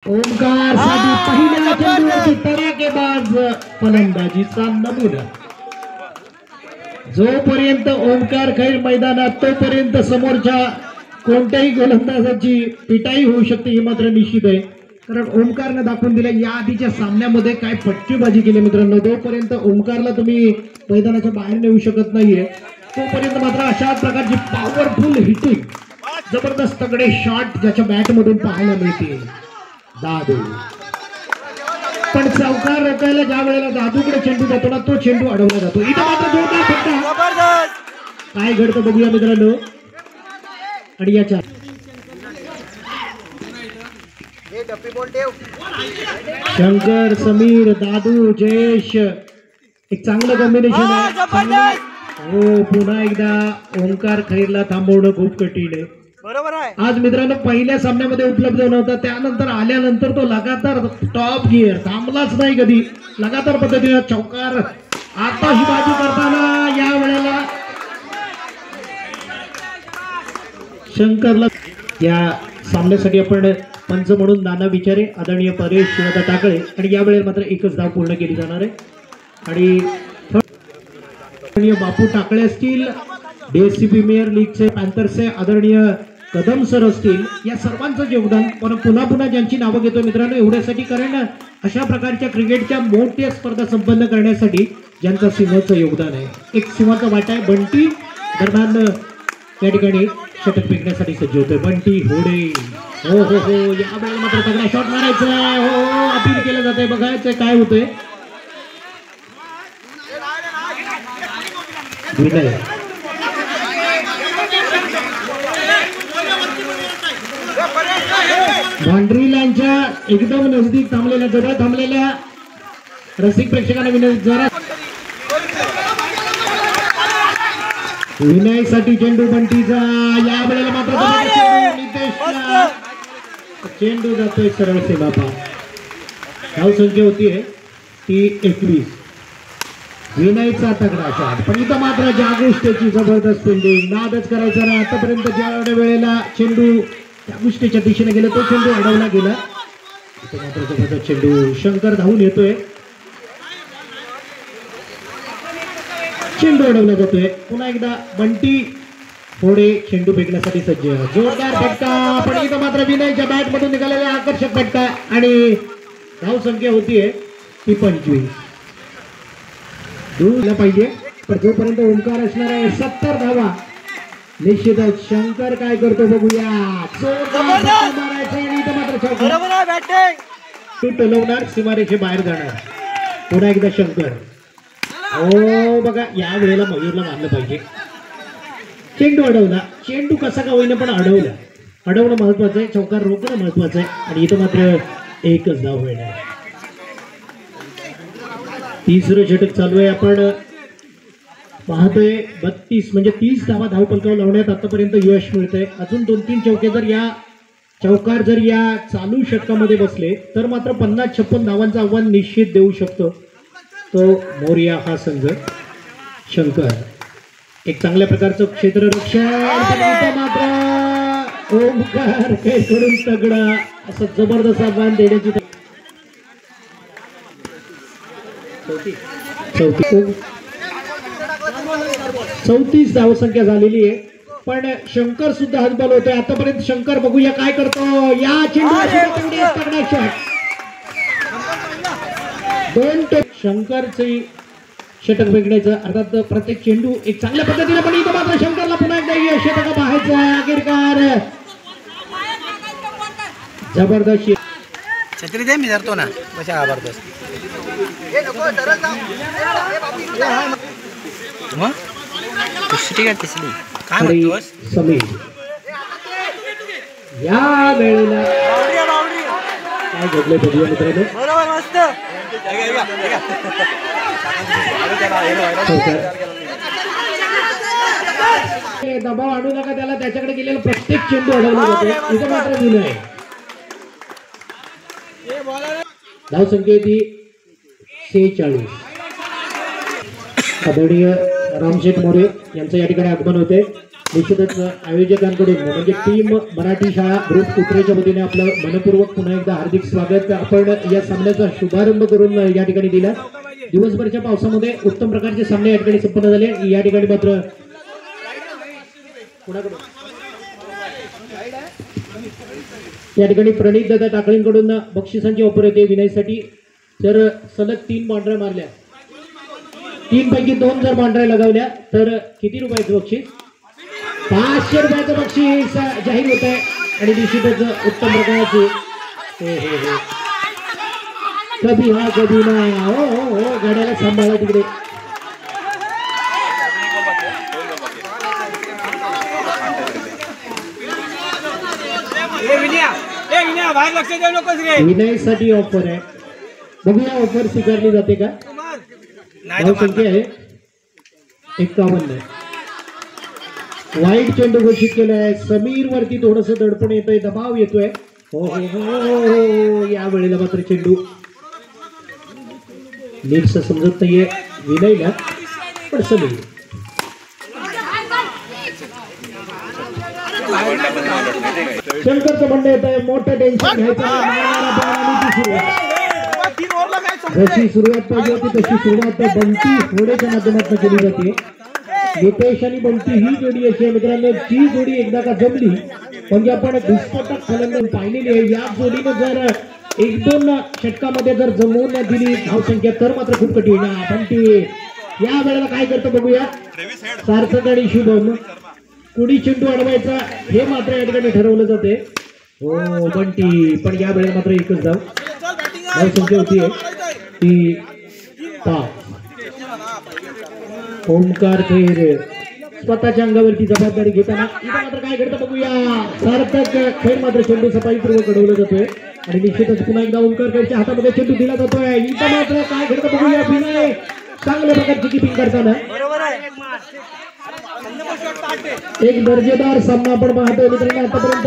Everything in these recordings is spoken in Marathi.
ओमकार साठी पहिल्या चेंडूवरची तडाखेबाज फलंदाजीचा नमुना. जोपर्यंत ओमकार खैर मैदानात तोपर्यंत समोरच्या कोणत्याही गोलंदाजाची पिटाई होऊ शकते ही मात्र निश्चित आहे. कारण ओमकारने दाखवून दिलं या आधीच्या सामन्यामध्ये काय फटकेबाजी केली मित्रांनो. जोपर्यंत ओमकारला तुम्ही मैदानाच्या बाहेर नेऊ शकत नाहीये तोपर्यंत मात्र अशा प्रकारची पॉवरफुल हिटिंग जबरदस्त तगडे शॉट ज्याच्या बॅट मधून पाहायला मिळतील. दादू पण चौकार रोखायला ज्या वेळेला दादूकडे चेंडू जातो ना तो चेंडू अडवला जातो. इथं मात्र जोरदार फटका. काय घडतं बघूया मित्रांनो. आणि याच्या शंकर समीर दादू जयेश एक चांगलं कॉम्बिनेशन आहे. हो पुन्हा एकदा ओंकार खैरला थांबवणं खूप कठीण आहे. बरोबर आहे. आज मित्रांनो पहिल्या सामन्यामध्ये उपलब्ध नव्हता त्यानंतर आल्यानंतर तो लगातार टॉप गिअर थांबलाच नाही कधी. लगातार पद्धतीने चौकार आता ही बाजू करताना या वेळेला शंकरला या सामन्यासाठी आपण पंच म्हणून नाना विचारे आदरणीय परेश शिवादा टाकळे आणि यावेळेला मात्र एकच धाव पूर्ण केली जाणार आहे. आणि बापू टाकळे असतील DSC प्रीमियर लीगचे पॅन्थर्सचे आदरणीय कदम सर असतील या सर्वांचं योगदान पण पुन्हा पुन्हा ज्यांची नावं घेतो मित्रांनो एवढ्यासाठी कारण अशा प्रकारच्या क्रिकेटच्या मोठ्या स्पर्धा संपन्न करण्यासाठी ज्यांचं सिंहाचं योगदान आहे. एक सिंहाचा वाटा आहे. बंटी दरम्यान या ठिकाणी षटक फेकण्यासाठी सज्ज होतोय. बंटी होडे हो हो हो या वेळेला मात्र तगडा शॉट मारायचा आहे. हो अपील केलं जातंय बघायचं काय होतंय. विनय बाउंड्री लाईनच्या एकदम नजदीक थांबलेल्या जवळ थांबलेल्या रसिक प्रेक्षकांना विनंती जरा विनयसाठी चेंडू बंटीचा या वेळेला मात्र चेंडू जातोय सरळ सेवापा. धाव संख्या होतीये ती 21. विनयचा तगडा शॉट पण इथं मात्र जागृष्टेची जबरदस्त फिल्डिंग. नादच करायचा ना आतापर्यंत ज्या वेळेला चेंडू जागृष्टेच्या दिशेने गेला तो चेंडू अडवला गेला. इथं मात्र जबरदस्त चेंडू शंकर धावून येतोय. चेंडू अडवला जातोय. पुन्हा एकदा बंटी थोडे चेंडू फेकण्यासाठी सज्ज. जोरदार फटका पण इथं मात्र विनयच्या बॅट मधून निघालेला आकर्षक फटका आणि धाव संख्या होतीये ती 25. दूरला पाहिजे पण जोपर्यंत ओंकार असणार आहे 70 धावा निश्चितच. शंकर काय करतो बघूया. मारायचं आणि इथं मात्र तू टोलवणार सीमारेषे बाहेर जाणार. पुन्हा एकदा शंकर हो बघा या वेळेला मयूरला मारलं पाहिजे. चेंडू अडवला. चेंडू कसा का होईना पण अडवला. अडवणं महत्वाचं आहे. चौकार रोखणं महत्वाचं आहे आणि इथं मात्र एकच धाव मिळणार. तिसरं षटक चालू आहे. आपण पाहतोय 32 म्हणजे 30 धावा धावपलकावर लावण्यात आतापर्यंत यश मिळतंय. अजून 2-3 चौके जर या चौकार जर या चालू षटकामध्ये बसले तर मात्र 50-56 धावांचं आव्हान निश्चित देऊ शकतो तो मोरिया हा संघ. शंकर एक चांगल्या प्रकारचं क्षेत्ररक्षण मात्र ओमकार कडून तगडा असं जबरदस्त आव्हान देण्याची 34 धावसंख्या झालेली आहे पण शंकर सुद्धा हातबल होतोय आतापर्यंत. शंकर बघूया काय करतो. या चेंडू तगडा शॉट 2 शंकरचे षटक फेकण्याचं अर्थात प्रत्येक चेंडू एक चांगल्या पद्धतीने पण इथं मात्र शंकरला पुन्हा एकदा षटक पाहायचं. अखेरकार जबरदस्त छत्री दे मी धरतो ना कशा जबरदस्त. काय म्हणतोस समीर या वेळेला काय घडलं बघूया मित्रांनो. बरोबर मस्त दबाव आणू नका त्याला. त्याच्याकडे गेलेला प्रत्येक चेंडू अडवला जातो. इथं मात्र विनय धाव संख्या ती 46. आदरणीय रामशेठ मोरे यांचं या ठिकाणी आगमन होते. निश्चितच आयोजकांकडून म्हणजे टीम मराठी शाळा ग्रुप कुत्रेच्या वतीने आपलं मनपूर्वक पुन्हा एकदा हार्दिक स्वागत. आपण या सामन्याचा शुभारंभ करून या ठिकाणी दिला. दिवसभरच्या पावसामध्ये उत्तम प्रकारचे सामने या ठिकाणी संपन्न झाले. या ठिकाणी मात्र या ठिकाणी प्रणित दादा टाकळींकडून बक्षिसांची ऑफर येते विनयसाठी. जर सलग 3 बाउंड्र्या मारल्या, 3 पैकी 2 जर बाउंड्र्या लगावल्या तर किती रुपयाचं बक्षीस? 500 रुपयाचं बक्षीस जाहीर होत आहे. आणि निश्चितच उत्तम प्रकारचे कधी हा कधी ना. हो हो हो गाड्याला सांभाळा तिकडे. विनयसाठी ऑफर आहे. बघूया ऑफर स्वीकारली जाते का? नाव संख्या आहे 51. वाईट चेंडू घोषित केला आहे. समीर वरती थोडस दडपण येतोय, दबाव येतोय. हो हो हो या वेळेला मात्र चेंडू नीट समजत नाहीये विनयला, पण समीर शंकरचं म्हणणं येत आहे मोठं टेन्शन घ्यायचं. जशी सुरुवात पाहिजे होती तशी सुरुवात बंटी होड्याच्या माध्यमातून केली जाते. नितेश आणि बंटी ही जोडी अशी आहे मित्रांनो, जी जोडी एकदा का जमली म्हणजे आपण विस्फोटक फलंदाज पाहिलेली आहे. या जोडीने जर 1-2 षटकामध्ये जर जमवून दिली धावसंख्या तर मात्र खूप कठीण. बंटी या वेळेला काय करतो बघूया. सार्थक आणि शुभम कुणी चेंडू अडवायचा हे मात्र या ठिकाणी ठरवलं जाते. हो बंटी, पण या वेळेला मात्र एकच धावसंख्या होती ती 5. ओमकार खैर स्वतःच्या अंगावरती जबाबदारी घेताना इथं मात्र काय घडतं बघूया. सार्थक खैर मात्र चेंडू सफाईपूर्वक घडवला जातोय आणि निश्चितच पुन्हा एकदा ओमकार खैरच्या हातामध्ये चेंडू दिला जातोय. इथं मात्र काय घडतं बघूया. विनय चांगल्या प्रकारची किपिंग करताना एक दर्जेदार सामना आपण पाहतोय मित्रांनो. आतापर्यंत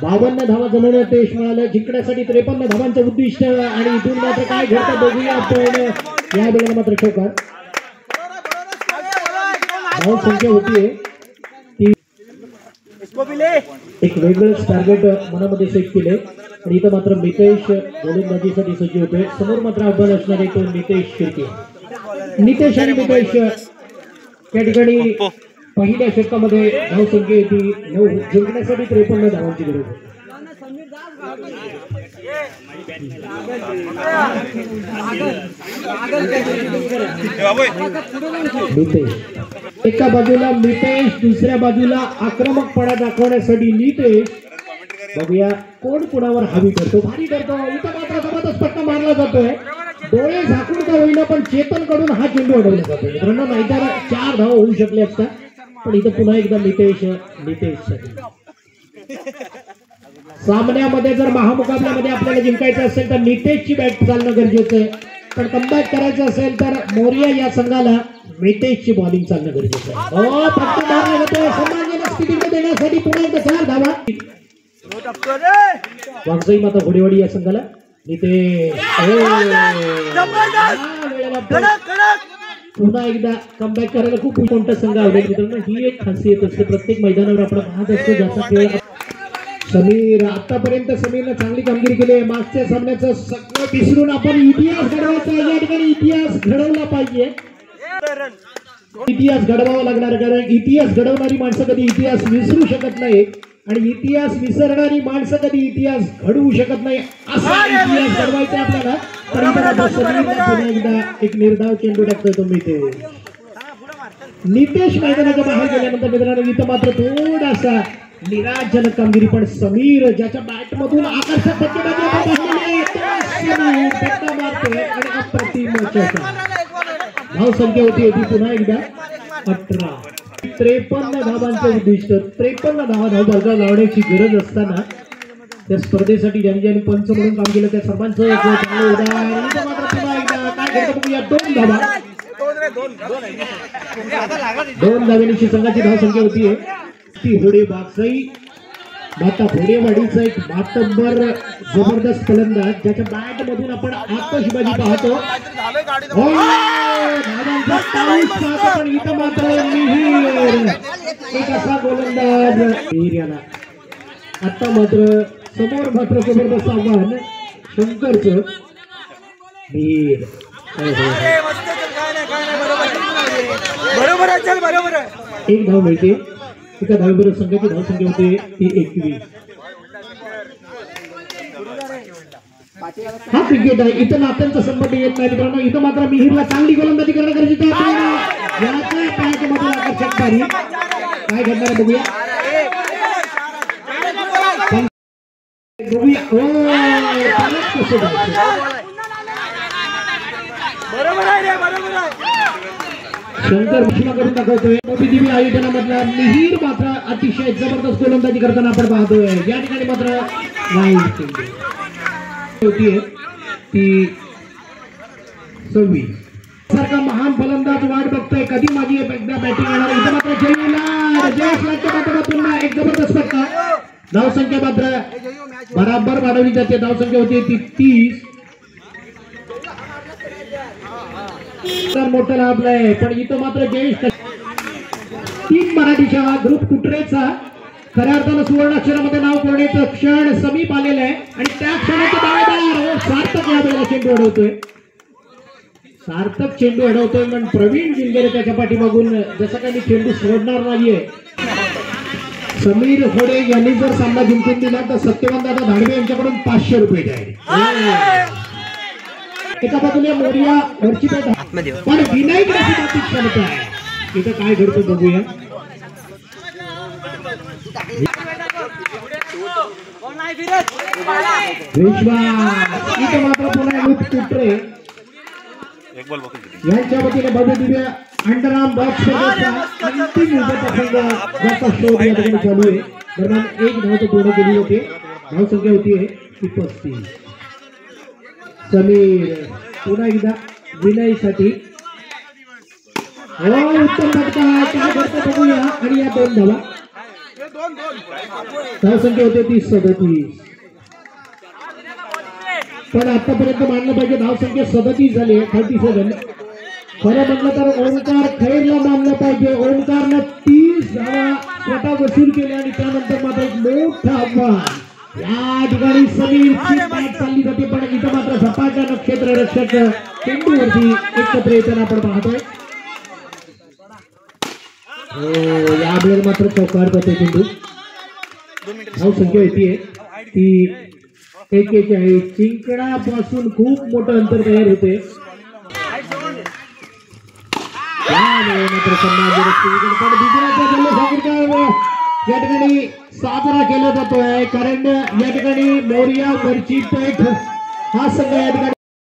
52 धावा जमवण्यात यश मिळालं. जिंकण्यासाठी 53 धावांचं उद्दिष्ट आणि इथून मात्र काय घडतं बघूया आपण. या वेळेला मात्र चौकार धाव संख्या होतीये ती एक वेगळंच टार्गेट मनामध्ये सेट केले. आणि इथं मात्र मितेश गोलंदाजीसाठी सज्ज होते. समोर मात्र आव्हान असणारे तो नितेश शिर्के. नितेश आणि मितेश त्या ठिकाणी पहिल्या षटकामध्ये धावसंख्या येते 9. जिंकण्यासाठी 53 धावांची गरज आहे. एका बाजूला मितेश, दुसऱ्या बाजूला आक्रमकपणा दाखवण्यासाठी नितेश. बघूया कोण कोणावर हवी करतो. भारी करतो. इथं मात्र जबरदस्त फटका मारला जातोय. डोळे झाकून का होईना पण चेतन कडून हा चेंडू अडवला जातो मित्रांनो. नाहीतर 4 धावा होऊ शकले असतात. पण इथं पुन्हा एकदा नितेश सामन्यामध्ये जर महामुकाबल्यामध्ये आपल्याला जिंकायचं असेल तर नितेशची बॅट चालणं गरजेचं आहे. पण कमबॅक करायचं असेल तर मोरिया या संघाला मितेशची बॉलिंग चालणं गरजेचं आहे. फटका मारला जातोय. सन्मानजनक स्थितीमध्ये देण्यासाठी पुन्हा एकदा 4 धावा. वाघजाई माता घोडेवाडी या संघाला नितेश पुन्हा एकदा कमबॅक करायला खूप कोणता संघ आवडेल मित्रांनो. ही एक खासियत असते प्रत्येक मैदानावर आपण पाहत असतो. ज्याचा खेळ समीर आतापर्यंत समीरने चांगली कामगिरी केली आहे. मागच्या सामन्याचं सगळं विसरून आपण इतिहास घडवायचा. या ठिकाणी इतिहास घडवला पाहिजे. इतिहास घडवावा लागणार कारण इतिहास घडवणारी माणसं कधी इतिहास विसरू शकत नाही आणि इतिहास विसरणारी माणसं कधी इतिहास घडवू शकत नाही. असा इतिहास घडवायचा आपल्याला. एकदा एक निर्धाव चेंडू टाकतोय तो नितेश मैदानाच्या बाहेर गेल्यानंतर मित्रांनो इथं मात्र थोडासा निराशजनक कामगिरी. पण समीर ज्याच्या बॅट मधून आकर्षक धाव संख्या होती ती पुन्हा एकदा 18. 53 धावांचं उद्दिष्ट. 53 धाव बळगा लावण्याची गरज असताना त्या स्पर्धेसाठी ज्यांनी पंच म्हणून काम केलं त्या सर्वांचं चांगलं उदाहरण. पुन्हा एकदा काय घडतं बघूया. 2 धावा. 2 धावेची संघाची धाव संख्या होतीये ती होडे बागसाई माता घोडेवाडीचा एक मातब्बर जबरदस्त फलंदाज ज्याच्या बॅट मधून आपण आतषबाजी पाहतो. हो, धावांचा पाऊस पाहतो, पण इथं मात्र मिहीर एक असा गोलंदाज मिहीर याला. आता मात्र समोर मात्र जबरदस्त आव्हान शंकरचं. मिहीर बरोबर आहे, चल बरोबर आहे. एक धाव मिळते. एका धावेबरोबर संघाची धावसंख्या होते ती 21. हा क्रिकेट आहे. इथं नात्यांचा संबंध येत नाही मित्रांनो. इथं मात्र मिहीरला चांगली गोलंदाजी करणं गरजेचं आहे. याच्या पायाच्या मधून आकर्षक बारी काय घडणार आहे बघूया. बघूया बरोबर आहे रे, बरोबर आहे. शंकर घोषणा करून दाखवतोय. मोठी देवी आयोजनामधला मिहीर मात्र अतिशय जबरदस्त गोलंदाजी करताना आपण पाहतोय. या ठिकाणी मात्र होतीये ती 26 सारखा महान फलंदाज वाट बघतोय कधी माझी एकदा बॅटिंग येणार. इथं मात्र जयेशच्या माध्यमातून एक जबरदस्त फटका. धावसंख्या मात्र बराबर वाढवली जाते. धावसंख्या होती ती 30. मोठं लाभलंय, पण इथं मात्र जयेश तीन मराठी शाळा ग्रुप कुटरेचा खऱ्या अर्थानं सुवर्णाक्षरामध्ये नाव करण्याचं क्षण समीप आलेलं आहे. आणि त्या क्षणाचं दावेदार सार्थक या वेळेला चेंडू अडवतोय. सार्थक चेंडू अडवतोय, पण प्रवीण जिंगेरे त्याच्या पाठीमागून जसं काही चेंडू सोडणार नाहीये. समीर होडे यांनी जर सामना जिंकून दिला तर सत्यवान दादा धाडवे यांच्याकडून 500 रुपये जाईल. एका बाजूला मोरिया वरची पेट, पण विनायक रसिकाची क्षमता आहे. इथं काय घडतं बघूया. विश्वास इथं मात्र पुन्हा लूप कुटरे यांच्या वतीने भव्य दिव्य अंडरआर्म बॉक्स स्पर्धेचा अंतिम प्रसंग ज्याचा शोध या ठिकाणी चालू आहे. दरम्यान एक धाव तो पूर्ण केली होती. धावसंख्या होती 35. समीर पुन्हा एकदा विनयसाठी उत्तम फटका काय करतो बघूया. आणि या 2 धावा. धावसंख्या होते ती 37. पण आतापर्यंत मानलं पाहिजे धावसंख्या 37 झाली आहे. 37. खरं म्हटलं तर ओंकार खैरला मानलं पाहिजे. ओंकारनं 30 धावा स्वतः वसूल केल्या आणि त्यानंतर मात्र एक मोठं आव्हान या ठिकाणी समीरची बॅट चालली जाते. पण इथं मात्र झपाट्यानं क्षेत्ररक्षक चेंडूवरती एकत्र येताना आपण पाहतोय. या वेळेला मात्र चौकार जाते चेंडू. धावसंख्या येते ती 41. जिंकण्यापासून खूप मोठं अंतर तयार होते. या ठिकाणी साजरा केला जातोय, कारण या ठिकाणी मोरिया वरची पेठ हा संघ या ठिकाणी